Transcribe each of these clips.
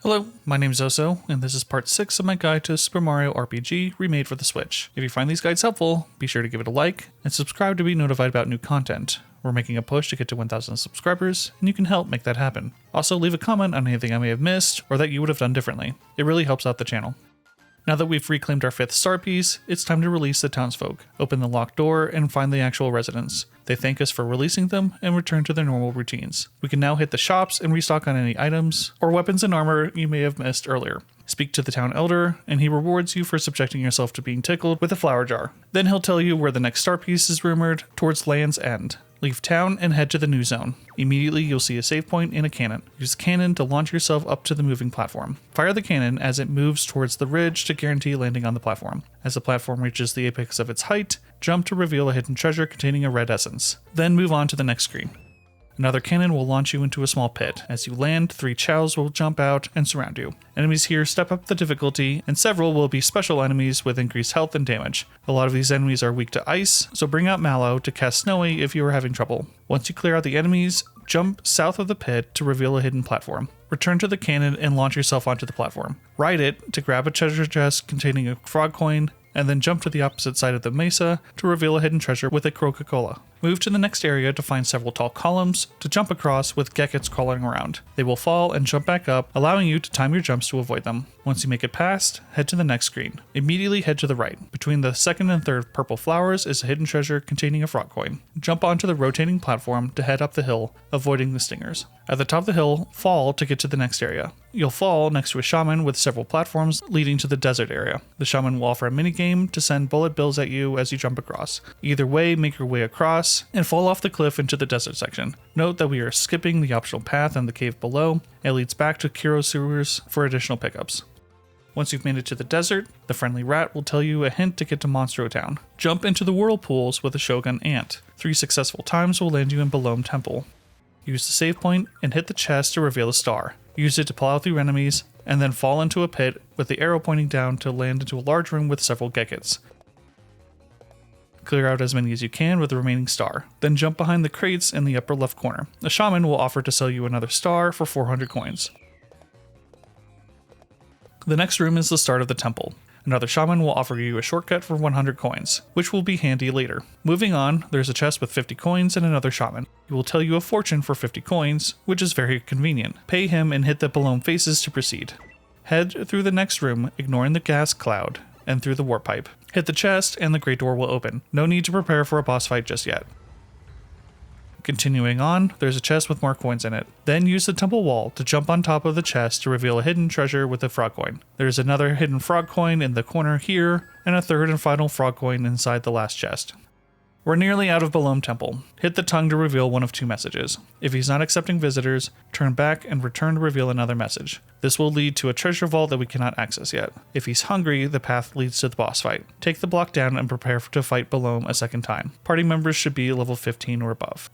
Hello, my name is Oso, and this is part 6 of my guide to Super Mario RPG remade for the Switch. If you find these guides helpful, be sure to give it a like, and subscribe to be notified about new content. We're making a push to get to 1,000 subscribers, and you can help make that happen. Also, leave a comment on anything I may have missed, or that you would have done differently. It really helps out the channel. Now that we've reclaimed our 5th star piece, it's time to release the townsfolk, open the locked door, and find the actual residents. They thank us for releasing them and return to their normal routines. We can now hit the shops and restock on any items or weapons and armor you may have missed earlier. Speak to the town elder, and he rewards you for subjecting yourself to being tickled with a flower jar. Then he'll tell you where the next star piece is rumored, towards Land's End. Leave town and head to the new zone. Immediately you'll see a save point and a cannon. Use the cannon to launch yourself up to the moving platform. Fire the cannon as it moves towards the ridge to guarantee landing on the platform. As the platform reaches the apex of its height, jump to reveal a hidden treasure containing a red essence. Then move on to the next screen. Another cannon will launch you into a small pit. As you land, 3 chows will jump out and surround you. Enemies here step up the difficulty, and several will be special enemies with increased health and damage. A lot of these enemies are weak to ice, so bring out Mallow to cast Snowy if you are having trouble. Once you clear out the enemies, jump south of the pit to reveal a hidden platform. Return to the cannon and launch yourself onto the platform. Ride it to grab a treasure chest containing a frog coin, and then jump to the opposite side of the mesa to reveal a hidden treasure with a Coca-Cola. Move to the next area to find several tall columns to jump across with geckets crawling around. They will fall and jump back up, allowing you to time your jumps to avoid them. Once you make it past, head to the next screen. Immediately head to the right. Between the second and third purple flowers is a hidden treasure containing a frog coin. Jump onto the rotating platform to head up the hill, avoiding the stingers. At the top of the hill, fall to get to the next area. You'll fall next to a shaman with several platforms leading to the desert area. The shaman will offer a minigame to send bullet bills at you as you jump across. Either way, make your way across and fall off the cliff into the desert section. Note that we are skipping the optional path in the cave below. It leads back to Kiro sewers for additional pickups. Once you've made it to the desert, the friendly rat will tell you a hint to get to Monstro town. Jump into the whirlpools with a Shogun ant. 3 successful times will land you in Belome Temple. Use the save point and hit the chest to reveal a star. Use it to plow through enemies, and then fall into a pit with the arrow pointing down to land into a large room with several geckets. Clear out as many as you can with the remaining star. Then jump behind the crates in the upper left corner. A shaman will offer to sell you another star for 400 coins. The next room is the start of the temple. Another shaman will offer you a shortcut for 100 coins, which will be handy later. Moving on, there's a chest with 50 coins and another shaman. He will tell you a fortune for 50 coins, which is very convenient. Pay him and hit the Belome faces to proceed. Head through the next room, ignoring the gas cloud, and through the warp pipe. Hit the chest and the great door will open. No need to prepare for a boss fight just yet. Continuing on, there's a chest with more coins in it. Then use the temple wall to jump on top of the chest to reveal a hidden treasure with a frog coin. There's another hidden frog coin in the corner here, and a third and final frog coin inside the last chest. We're nearly out of Belome Temple. Hit the tongue to reveal one of 2 messages. If he's not accepting visitors, turn back and return to reveal another message. This will lead to a treasure vault that we cannot access yet. If he's hungry, the path leads to the boss fight. Take the block down and prepare to fight Belome a second time. Party members should be level 15 or above.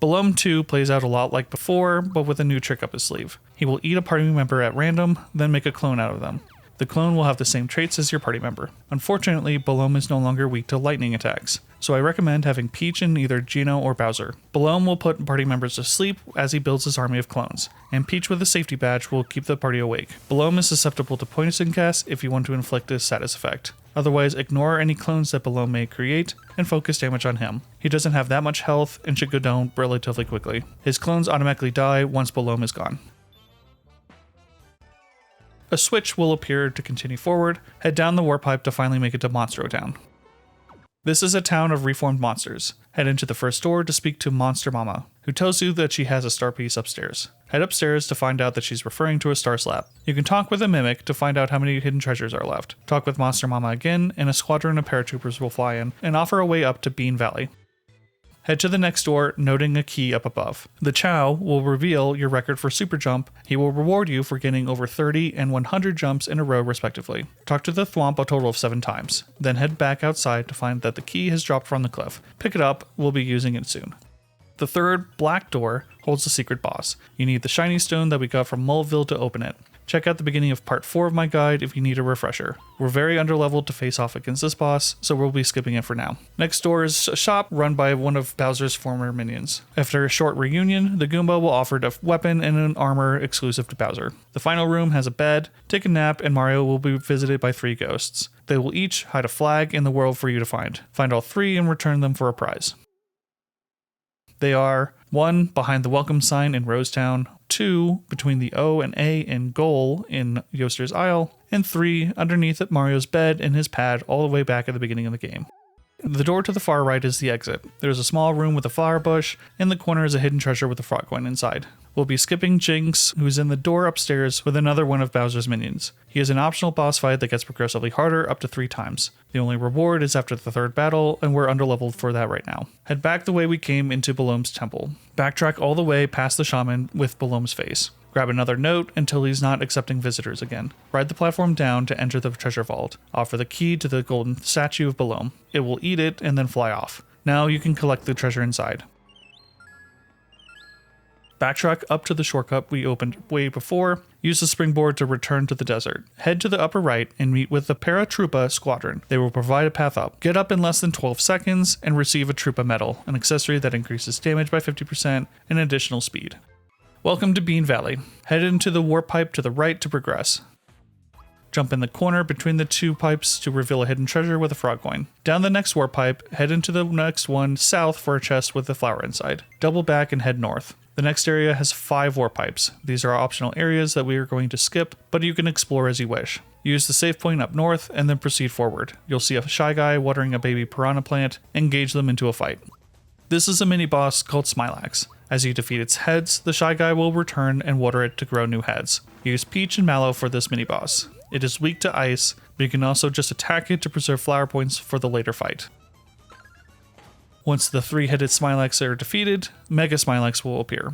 Belome 2 plays out a lot like before, but with a new trick up his sleeve. He will eat a party member at random, then make a clone out of them. The clone will have the same traits as your party member. Unfortunately, Belome is no longer weak to lightning attacks, so I recommend having Peach in either Geno or Bowser. Belome will put party members to sleep as he builds his army of clones, and Peach with a safety badge will keep the party awake. Belome is susceptible to poison gas if you want to inflict a status effect. Otherwise, ignore any clones that Belome may create and focus damage on him. He doesn't have that much health and should go down relatively quickly. His clones automatically die once Belome is gone. A switch will appear to continue forward. Head down the warp pipe to finally make it to Monstro town. This is a town of reformed monsters. Head into the first door to speak to Monster Mama, who tells you that she has a star piece upstairs. Head upstairs to find out that she's referring to a star slab. You can talk with a mimic to find out how many hidden treasures are left. Talk with Monster Mama again, and a squadron of paratroopers will fly in and offer a way up to Bean Valley. Head to the next door, noting a key up above. The Chow will reveal your record for super jump. He will reward you for getting over 30 and 100 jumps in a row respectively. Talk to the Thwomp a total of 7 times. Then head back outside to find that the key has dropped from the cliff. Pick it up, we'll be using it soon. The third black door holds the secret boss. You need the shiny stone that we got from Mulville to open it. Check out the beginning of part 4 of my guide if you need a refresher. We're very underleveled to face off against this boss, so we'll be skipping it for now. Next door is a shop run by one of Bowser's former minions. After a short reunion, the Goomba will offer a weapon and an armor exclusive to Bowser. The final room has a bed, take a nap, and Mario will be visited by 3 ghosts. They will each hide a flag in the world for you to find. Find all 3 and return them for a prize. They are 1. Behind the welcome sign in Rosetown, 2. Between the O and A in Goal in Yoster's Isle, and 3. Underneath at Mario's bed in his pad all the way back at the beginning of the game. The door to the far right is the exit. There's a small room with a flower bush. In the corner is a hidden treasure with a frog coin inside. We'll be skipping Jinx, who's in the door upstairs with another one of Bowser's minions. He has an optional boss fight that gets progressively harder up to 3 times. The only reward is after the 3rd battle, and we're underleveled for that right now. Head back the way we came into Balom's temple. Backtrack all the way past the shaman with Balom's face. Grab another note until he's not accepting visitors again. Ride the platform down to enter the treasure vault. Offer the key to the golden statue of Balom. It will eat it and then fly off. Now you can collect the treasure inside. Backtrack up to the shortcut we opened way before. Use the springboard to return to the desert. Head to the upper right and meet with the Paratroopa Squadron. They will provide a path up. Get up in less than 12 seconds and receive a Troopa medal, an accessory that increases damage by 50% and additional speed. Welcome to Bean Valley. Head into the warp pipe to the right to progress. Jump in the corner between the 2 pipes to reveal a hidden treasure with a frog coin. Down the next warp pipe, head into the next one south for a chest with a flower inside. Double back and head north. The next area has 5 warp pipes. These are optional areas that we are going to skip, but you can explore as you wish. Use the save point up north and then proceed forward. You'll see a shy guy watering a baby piranha plant. Engage them into a fight. This is a mini boss called Smilax. As you defeat its heads, the shy guy will return and water it to grow new heads. Use Peach and Mallow for this mini boss. It is weak to ice, but you can also just attack it to preserve flower points for the later fight. Once the 3-headed Smilax are defeated, Mega Smilax will appear.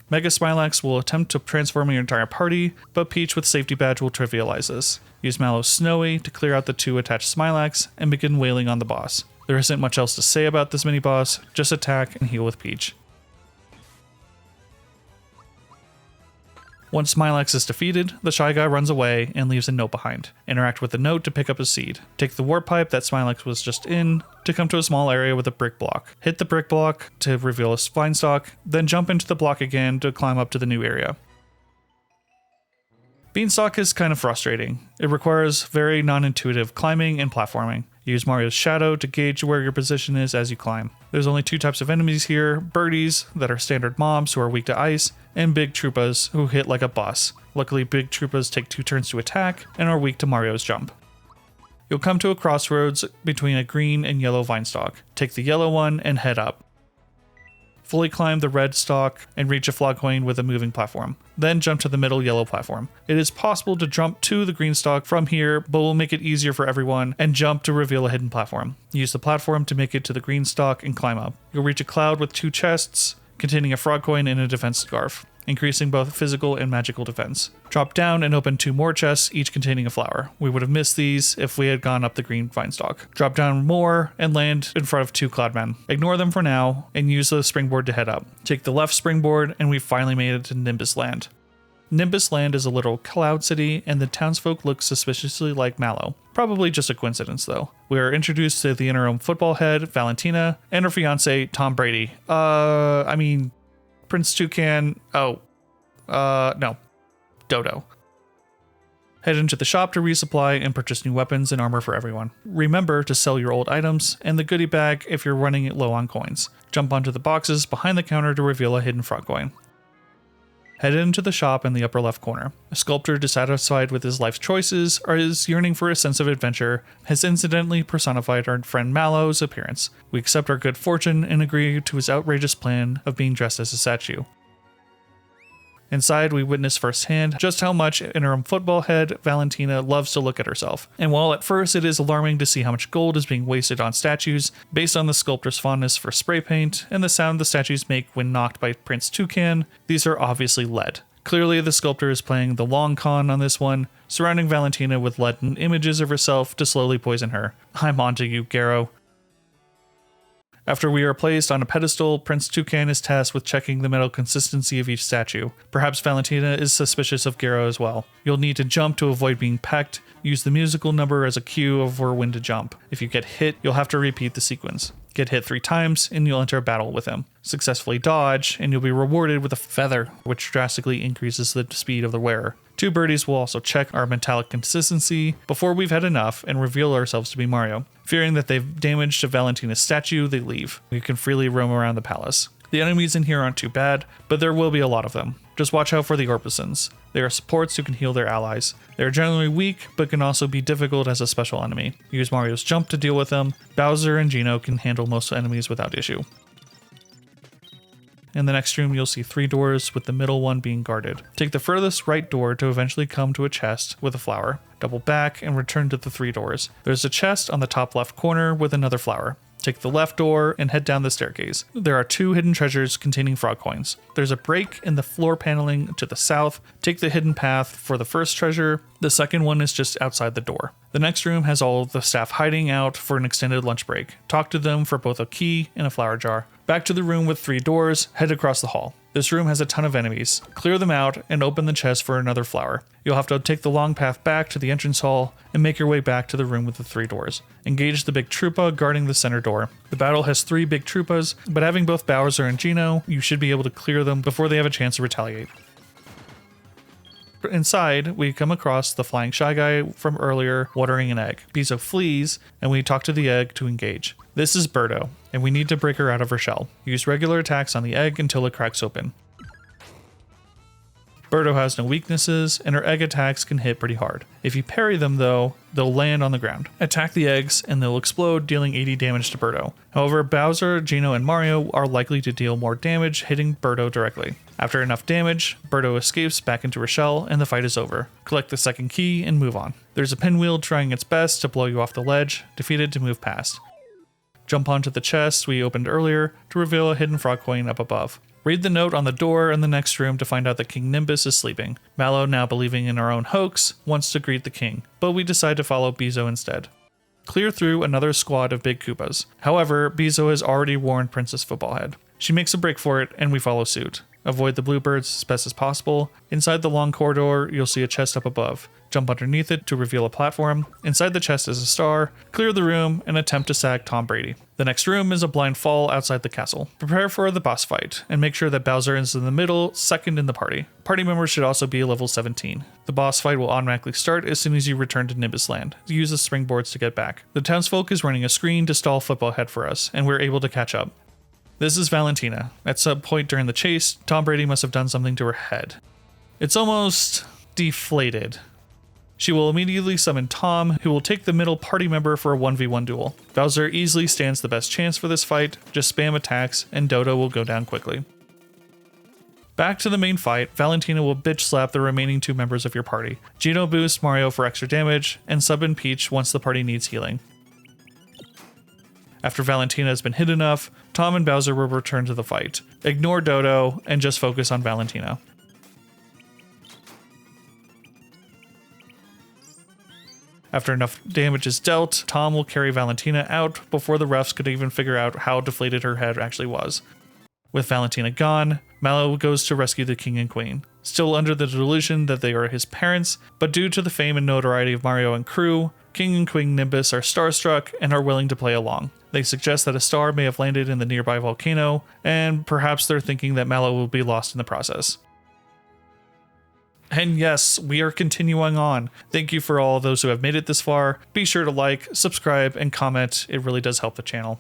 Mega Smilax will attempt to transform your entire party, but Peach with Safety Badge will trivialize this. Use Mallow's Snowy to clear out the 2 attached Smilax and begin wailing on the boss. There isn't much else to say about this mini boss, just attack and heal with Peach. Once Smilax is defeated, the shy guy runs away and leaves a note behind. Interact with the note to pick up a seed. Take the warp pipe that Smilax was just in to come to a small area with a brick block. Hit the brick block to reveal a vine stalk, then jump into the block again to climb up to the new area. Beanstalk is kind of frustrating. It requires very non-intuitive climbing and platforming. Use Mario's shadow to gauge where your position is as you climb. There's only 2 types of enemies here, birdies that are standard mobs who are weak to ice, and big troopas who hit like a boss. Luckily, big troopas take 2 turns to attack and are weak to Mario's jump. You'll come to a crossroads between a green and yellow vine stalk. Take the yellow one and head up. Fully climb the red stalk and reach a flog coin with a moving platform. Then jump to the middle yellow platform. It is possible to jump to the green stalk from here, but we'll make it easier for everyone and jump to reveal a hidden platform. Use the platform to make it to the green stalk and climb up. You'll reach a cloud with 2 chests containing a frog coin and a defense scarf, increasing both physical and magical defense. Drop down and open 2 more chests, each containing a flower. We would have missed these if we had gone up the green vine stalk. Drop down more and land in front of 2 cloudmen. Ignore them for now and use the springboard to head up. Take the left springboard and we finally made it to Nimbus Land. Nimbus Land is a little cloud city and the townsfolk look suspiciously like Mallow. Probably just a coincidence though. We are introduced to the interim football head, Valentina, and her fiance, Tom Brady. Prince Toucan. No. Dodo. Head into the shop to resupply and purchase new weapons and armor for everyone. Remember to sell your old items and the goodie bag if you're running low on coins. Jump onto the boxes behind the counter to reveal a hidden frog coin. Head into the shop in the upper left corner. A sculptor dissatisfied with his life's choices or is yearning for a sense of adventure has incidentally personified our friend Mallow's appearance. We accept our good fortune and agree to his outrageous plan of being dressed as a statue. Inside, we witness firsthand just how much interim football head Valentina loves to look at herself. And while at first it is alarming to see how much gold is being wasted on statues, based on the sculptor's fondness for spray paint and the sound the statues make when knocked by Prince Toucan, these are obviously lead. Clearly, the sculptor is playing the long con on this one, surrounding Valentina with leaden images of herself to slowly poison her. I'm onto you, Garrow. After we are placed on a pedestal, Prince Toucan is tasked with checking the metal consistency of each statue. Perhaps Valentina is suspicious of Gero as well. You'll need to jump to avoid being pecked. Use the musical number as a cue of where when to jump. If you get hit, you'll have to repeat the sequence. Get hit 3 times and you'll enter a battle with him. Successfully dodge and you'll be rewarded with a feather, which drastically increases the speed of the wearer. 2 birdies will also check our metallic consistency before we've had enough and reveal ourselves to be Mario. Fearing that they've damaged Valentina's statue, they leave. We can freely roam around the palace. The enemies in here aren't too bad, but there will be a lot of them. Just watch out for the Orbisons. They are supports who can heal their allies. They are generally weak, but can also be difficult as a special enemy. Use Mario's jump to deal with them. Bowser and Geno can handle most enemies without issue. In the next room, you'll see 3 doors, with the middle one being guarded. Take the furthest right door to eventually come to a chest with a flower. Double back and return to the 3 doors. There's a chest on the top left corner with another flower. Take the left door and head down the staircase. There are 2 hidden treasures containing frog coins. There's a break in the floor paneling to the south. Take the hidden path for the first treasure. The second one is just outside the door. The next room has all of the staff hiding out for an extended lunch break. Talk to them for both a key and a flower jar. Back to the room with 3 doors, head across the hall. This room has a ton of enemies. Clear them out and open the chest for another flower. You'll have to take the long path back to the entrance hall and make your way back to the room with the 3 doors. Engage the big Troopa guarding the center door. The battle has 3 big Troopas, but having both Bowser and Geno, you should be able to clear them before they have a chance to retaliate. Inside, we come across the flying Shy Guy from earlier watering an egg. Bizzo flees, and we talk to the egg to engage. This is Birdo, and we need to break her out of her shell. Use regular attacks on the egg until it cracks open. Birdo has no weaknesses, and her egg attacks can hit pretty hard. If you parry them though, they'll land on the ground. Attack the eggs, and they'll explode, dealing 80 damage to Birdo. However, Bowser, Geno, and Mario are likely to deal more damage, hitting Birdo directly. After enough damage, Birdo escapes back into her shell, and the fight is over. Collect the second key, and move on. There's a pinwheel trying its best to blow you off the ledge, defeated to move past. Jump onto the chest we opened earlier to reveal a hidden frog coin up above. Read the note on the door in the next room to find out that King Nimbus is sleeping. Mallow, now believing in our own hoax, wants to greet the king, but we decide to follow Bizzo instead. Clear through another squad of big Koopas. However, Bizzo has already warned Princess Footballhead. She makes a break for it, and we follow suit. Avoid the bluebirds as best as possible. Inside the long corridor, you'll see a chest up above. Jump underneath it to reveal a platform. Inside the chest is a star. Clear the room and attempt to sack Tom Brady. The next room is a blind fall outside the castle. Prepare for the boss fight, and make sure that Bowser is in the middle, second in the party. Party members should also be level 17. The boss fight will automatically start as soon as you return to Nimbus Land. Use the springboards to get back. The townsfolk is running a screen to stall Footballhead for us, and we're able to catch up. This is Valentina. At some point during the chase, Tom Brady must have done something to her head. It's almost deflated. She will immediately summon Tom, who will take the middle party member for a 1v1 duel. Bowser easily stands the best chance for this fight, just spam attacks, and Dodo will go down quickly. Back to the main fight, Valentina will bitch slap the remaining 2 members of your party. Geno boosts Mario for extra damage, and sub in Peach once the party needs healing. After Valentina has been hit enough, Tom and Bowser will return to the fight. Ignore Dodo, and just focus on Valentina. After enough damage is dealt, Tom will carry Valentina out before the refs could even figure out how deflated her head actually was. With Valentina gone, Mallow goes to rescue the king and queen. Still under the delusion that they are his parents, but due to the fame and notoriety of Mario and crew, King and Queen Nimbus are starstruck and are willing to play along. They suggest that a star may have landed in the nearby volcano, and perhaps they're thinking that Mallow will be lost in the process. And yes, we are continuing on. Thank you for all those who have made it this far. Be sure to like, subscribe, and comment. It really does help the channel.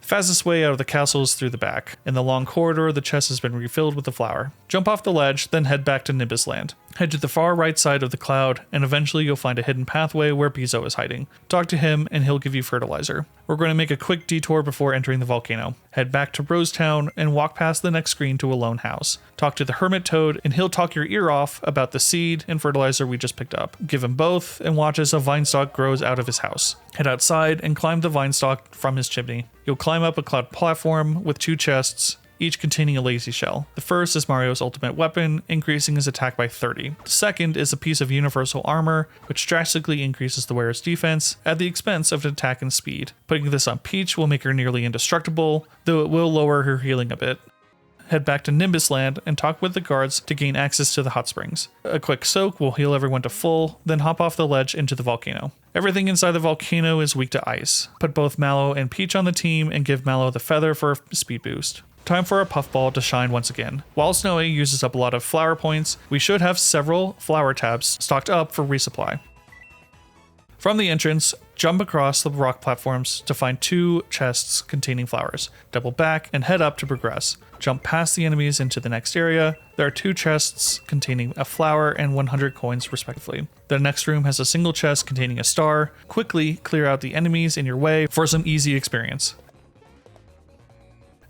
Fastest way out of the castle is through the back. In the long corridor, the chest has been refilled with a flower. Jump off the ledge, then head back to Nimbus Land. Head to the far right side of the cloud, and eventually you'll find a hidden pathway where Bizzo is hiding. Talk to him, and he'll give you fertilizer. We're going to make a quick detour before entering the volcano. Head back to Rosetown, and walk past the next screen to a lone house. Talk to the Hermit Toad, and he'll talk your ear off about the seed and fertilizer we just picked up. Give him both, and watch as a vine stalk grows out of his house. Head outside, and climb the vine stalk from his chimney. You'll climb up a cloud platform with 2 chests. each containing a lazy shell. The first is Mario's ultimate weapon, increasing his attack by 30. The second is a piece of universal armor, which drastically increases the wearer's defense at the expense of attack and speed. Putting this on Peach will make her nearly indestructible, though it will lower her healing a bit. Head back to Nimbus Land and talk with the guards to gain access to the hot springs. A quick soak will heal everyone to full, then hop off the ledge into the volcano. Everything inside the volcano is weak to ice. Put both Mallow and Peach on the team and give Mallow the feather for a speed boost. Time for a puffball to shine once again. While Snowy uses up a lot of flower points, we should have several flower tabs stocked up for resupply. From the entrance, jump across the rock platforms to find 2 chests containing flowers. Double back and head up to progress. Jump past the enemies into the next area. There are 2 chests containing a flower and 100 coins respectively. The next room has a single chest containing a star. Quickly clear out the enemies in your way for some easy experience.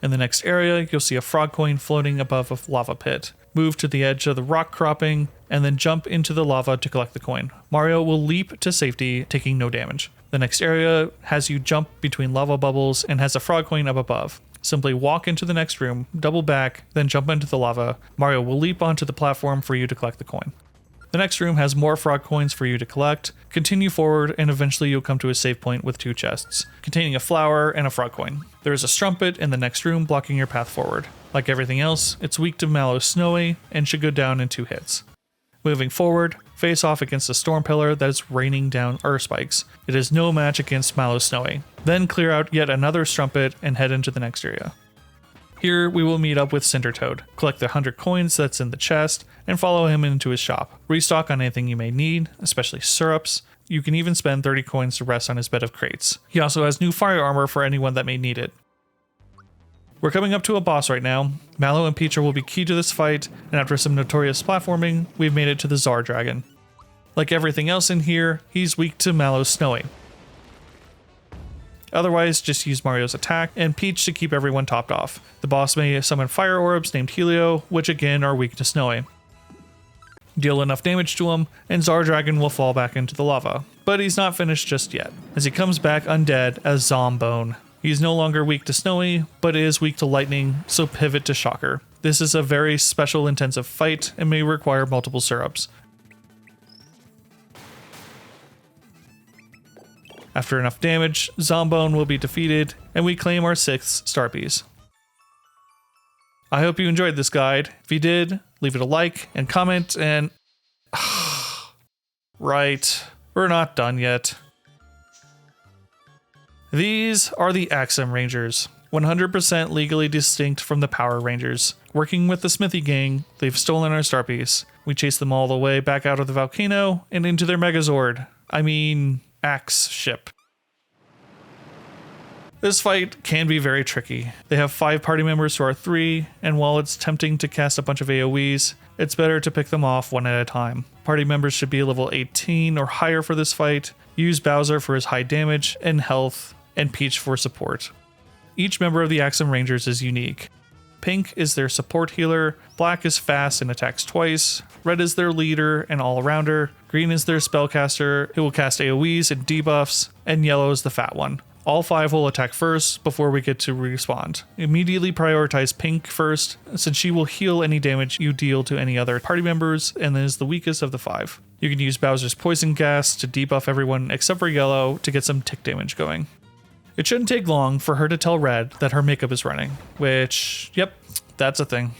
In the next area, you'll see a frog coin floating above a lava pit. Move to the edge of the rock cropping, and then jump into the lava to collect the coin. Mario will leap to safety, taking no damage. The next area has you jump between lava bubbles and has a frog coin up above. Simply walk into the next room, double back, then jump into the lava. Mario will leap onto the platform for you to collect the coin. The next room has more frog coins for you to collect. Continue forward and eventually you'll come to a save point with 2 chests, containing a flower and a frog coin. There is a strumpet in the next room blocking your path forward. Like everything else, it's weak to Mallow Snowy and should go down in 2 hits. Moving forward, face off against a storm pillar that is raining down earth spikes. It is no match against Mallow Snowy. Then clear out yet another strumpet and head into the next area. Here we will meet up with Cindertoad, collect the 100 coins that's in the chest, and follow him into his shop. Restock on anything you may need, especially syrups. You can even spend 30 coins to rest on his bed of crates. He also has new fire armor for anyone that may need it. We're coming up to a boss right now. Mallow and Peach will be key to this fight, and after some notorious platforming, we've made it to the Czar Dragon. Like everything else in here, he's weak to Mallow Snowy. Otherwise, just use Mario's attack and Peach to keep everyone topped off. The boss may summon fire orbs named Helio, which again are weak to Snowy. Deal enough damage to him, and Czar Dragon will fall back into the lava. But he's not finished just yet, as he comes back undead as Zombone. He's no longer weak to Snowy, but is weak to lightning, so pivot to Shocker. This is a very special intensive fight and may require multiple syrups. After enough damage, Zombone will be defeated, and we claim our 6th star piece. I hope you enjoyed this guide. If you did, leave it a like and comment and... Right, we're not done yet. These are the Axem Rangers, 100% legally distinct from the Power Rangers. Working with the Smithy gang, they've stolen our star piece. We chase them all the way back out of the volcano and into their Megazord. Axe ship. This fight can be very tricky. They have 5 party members to our 3, and while it's tempting to cast a bunch of AoEs, it's better to pick them off one at a time. Party members should be level 18 or higher for this fight. Use Bowser for his high damage and health, and Peach for support. Each member of the Axem Rangers is unique. Pink is their support healer, black is fast and attacks twice, red is their leader and all-arounder, green is their spellcaster who will cast AoEs and debuffs, and yellow is the fat one. All 5 will attack first before we get to respond. Immediately prioritize Pink first, since she will heal any damage you deal to any other party members and is the weakest of the 5. You can use Bowser's poison gas to debuff everyone except for Yellow to get some tick damage going. It shouldn't take long for her to tell Red that her makeup is running, which, yep, that's a thing.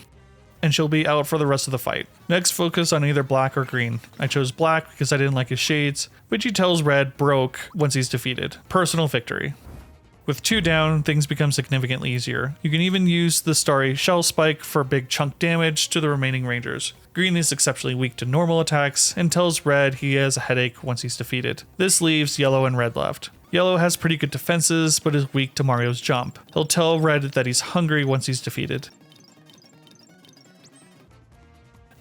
And she'll be out for the rest of the fight. Next, focus on either black or green. I chose black because I didn't like his shades, which he tells Red broke once he's defeated. Personal victory. With 2 down, things become significantly easier. You can even use the Starry Shell Spike for big chunk damage to the remaining Rangers. Green is exceptionally weak to normal attacks and tells Red he has a headache once he's defeated. This leaves Yellow and Red left. Yellow has pretty good defenses, but is weak to Mario's jump. He'll tell Red that he's hungry once he's defeated.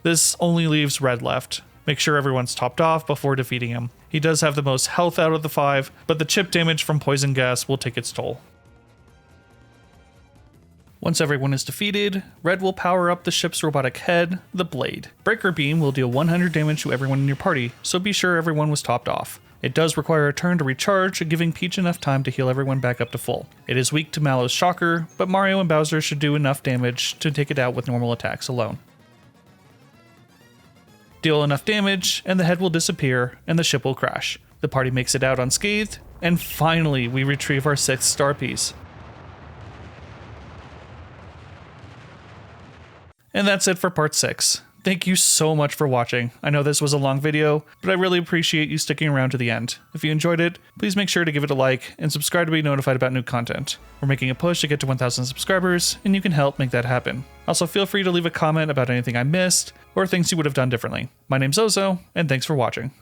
This only leaves Red left. Make sure everyone's topped off before defeating him. He does have the most health out of the 5, but the chip damage from poison gas will take its toll. Once everyone is defeated, Red will power up the ship's robotic head, the Blade. Breaker Beam will deal 100 damage to everyone in your party, so be sure everyone was topped off. It does require a turn to recharge, giving Peach enough time to heal everyone back up to full. It is weak to Mallow's Shocker, but Mario and Bowser should do enough damage to take it out with normal attacks alone. Deal enough damage, and the head will disappear, and the ship will crash. The party makes it out unscathed, and finally we retrieve our 6th star piece. And that's it for part 6. Thank you so much for watching. I know this was a long video, but I really appreciate you sticking around to the end. If you enjoyed it, please make sure to give it a like and subscribe to be notified about new content. We're making a push to get to 1,000 subscribers, and you can help make that happen. Also, feel free to leave a comment about anything I missed, or things you would have done differently. My name's Ozo, and thanks for watching.